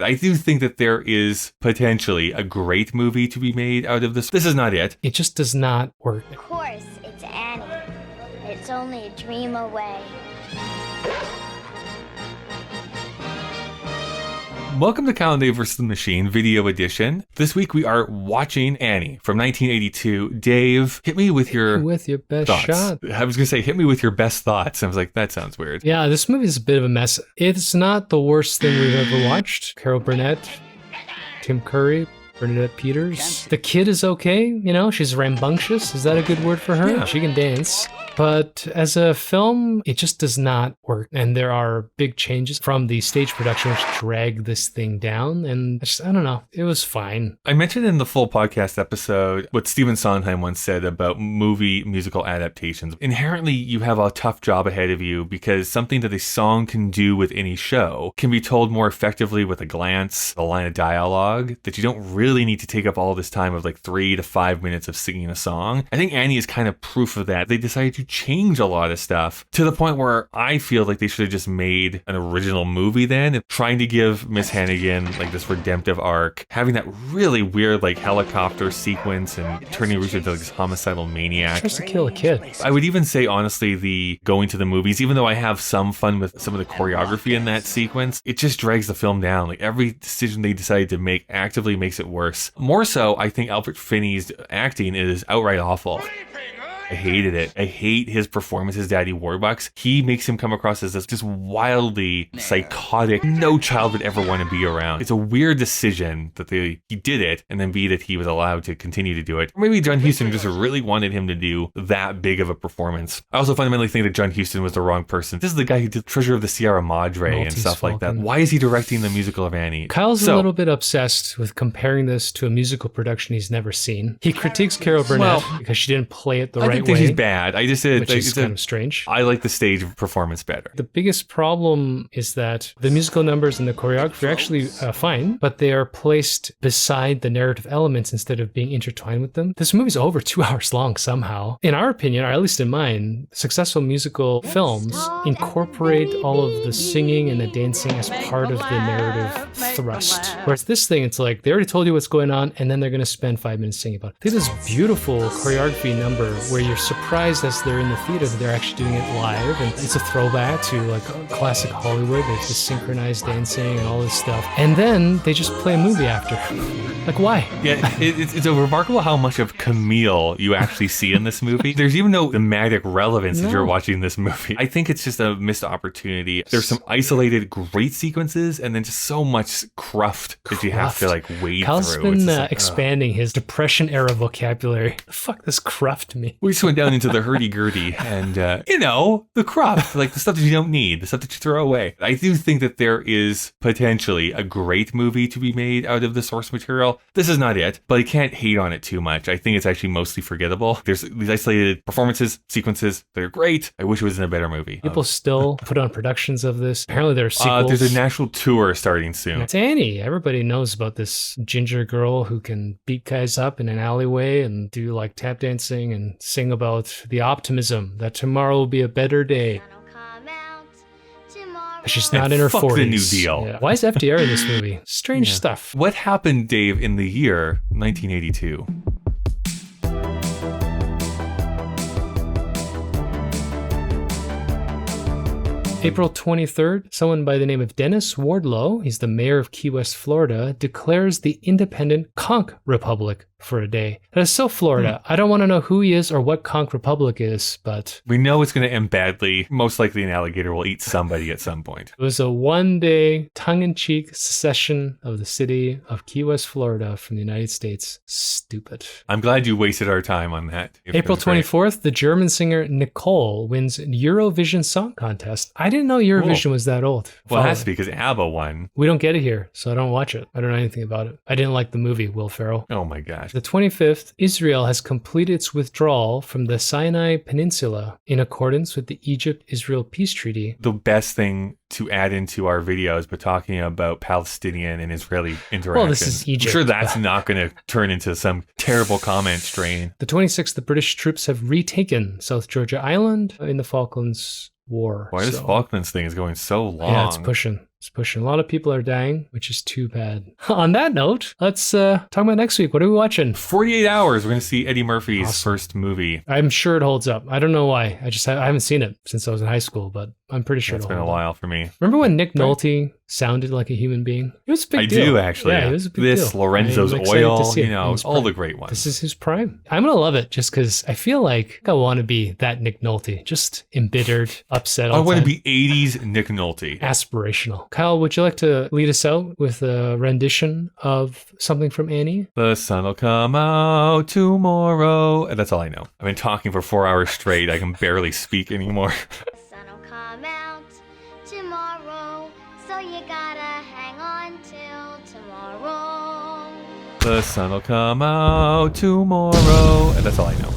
I do think that there is potentially a great movie to be made out of this. This is not it. It just does not work. Of course, it's Annie. It's only a dream away. Welcome to Calendar vs. the Machine Video Edition. This week we are watching Annie from 1982. Dave, hit me with your best thoughts. shot. I was going to say, hit me with your best thoughts. I was like, that sounds weird. Yeah, this movie is a bit of a mess. It's not the worst thing we've ever watched. Carol Burnett, Tim Curry, Bernadette Peters. The kid is okay, you know, she's rambunctious. Is that a good word for her? Yeah. She can dance. But as a film, it just does not work. And there are big changes from the stage production, which drag this thing down. And I don't know. It was fine. I mentioned in the full podcast episode what Stephen Sondheim once said about movie musical adaptations. Inherently, you have a tough job ahead of you because something that a song can do with any show can be told more effectively with a glance, a line of dialogue, that you don't really need to take up all this time of like 3 to 5 minutes of singing a song. I think Annie is kind of proof of that. They decided to change a lot of stuff to the point where I feel like they should have just made an original movie then, and trying to give Miss Hannigan like this redemptive arc, having that really weird like helicopter sequence and turning Ruth into like this homicidal maniac. Tries to kill a kid. I would even say, honestly, the going to the movies, even though I have some fun with some of the choreography in that sequence, it just drags the film down. Like every decision they decided to make actively makes it worse. More so, I think Albert Finney's acting is outright awful. I hated it. I hate his performance as Daddy Warbucks. He makes him come across as this just wildly psychotic, no child would ever want to be around. It's a weird decision that he did it, and then B, that he was allowed to continue to do it. Or maybe John Huston just really wanted him to do that big of a performance. I also fundamentally think that John Huston was the wrong person. This is the guy who did Treasure of the Sierra Madre and stuff like that. Why is he directing the musical of Annie? Kyle's a little bit obsessed with comparing this to a musical production he's never seen. He critiques Carol Burnett because she didn't play it the right way. I think she's bad. I just said which is kind of strange. I like the stage performance better. The biggest problem is that the musical numbers and the choreography are actually fine, but they are placed beside the narrative elements instead of being intertwined with them. This movie's over 2 hours long somehow. In our opinion, or at least in mine, successful musical films incorporate all of the singing and the dancing as part of the narrative thrust. Whereas this thing, it's like they already told you what's going on, and then they're going to spend 5 minutes singing about it. There's this beautiful choreography number where you're surprised as they're in the theater that they're actually doing it live, and it's a throwback to like classic Hollywood. There's this synchronized dancing and all this stuff, and then they just play a movie after. Like, why? Yeah, it's a remarkable how much of Camille you actually see in this movie. There's even no thematic relevance as you're watching this movie. I think it's just a missed opportunity. There's some isolated great sequences, and then just so much cruft that you have to like wade Kyle's through. Been expanding his Depression era vocabulary. The fuck does cruft me? We just went down into the hurdy-gurdy and, the cruft, like the stuff that you don't need, the stuff that you throw away. I do think that there is potentially a great movie to be made out of the source material. This is not it, but I can't hate on it too much. I think it's actually mostly forgettable. There's these isolated performances, sequences that are great. I wish it was in a better movie. People still put on productions of this. Apparently there are sequels. There's a national tour starting soon. It's Annie. Everybody knows about this ginger girl who can beat guys up in an alleyway and do like tap dancing and sing about the optimism that tomorrow will be a better day. She's not in her 40s. The New Deal. Yeah. Why is FDR in this movie? Strange stuff. What happened, Dave, in the year 1982? April 23rd, someone by the name of Dennis Wardlow, he's the mayor of Key West, Florida, declares the independent Conch Republic for a day. That is so Florida. I don't want to know who he is or what Conch Republic is, but... We know it's going to end badly. Most likely an alligator will eat somebody at some point. It was a one-day, tongue-in-cheek secession of the city of Key West, Florida from the United States. Stupid. I'm glad you wasted our time on that. April 24th, the German singer Nicole wins Eurovision Song Contest. I didn't know Eurovision was that old. Well, it has to be because ABBA won. We don't get it here, so I don't watch it. I don't know anything about it. I didn't like the movie, Will Ferrell. Oh my gosh. The 25th, Israel has completed its withdrawal from the Sinai Peninsula in accordance with the Egypt-Israel Peace Treaty. The best thing to add into our videos, but talking about Palestinian and Israeli interaction. Well, this is Egypt. I'm sure that's not going to turn into some terrible comment strain. The 26th, the British troops have retaken South Georgia Island in the Falklands War. Why this Falklands thing is going so long? Yeah, it's pushing. It's pushing. A lot of people are dying, which is too bad. On that note, let's talk about next week. What are we watching? 48 Hours. We're going to see Eddie Murphy's first movie. I'm sure it holds up. I don't know why. I haven't seen it since I was in high school, but I'm pretty sure It's it'll been a hold up. while for me. Remember when Nick Nolte sounded like a human being? It was a big deal. I do, actually. Yeah, it was a big This, deal. Lorenzo's I'm excited to Oil, see it you know, in his all prime. the great ones. This is his prime. I'm going to love it just because I feel like I want to be that Nick Nolte. Just embittered, upset all I the want to time. be 80s Nick Nolte. Aspirational. Kyle, would you like to lead us out with a rendition of something from Annie? The sun will come out tomorrow. And that's all I know. I've been talking for 4 hours straight. I can barely speak anymore. Sun will come out tomorrow, so you gotta hang on till tomorrow. The sun will come out tomorrow. And that's all I know.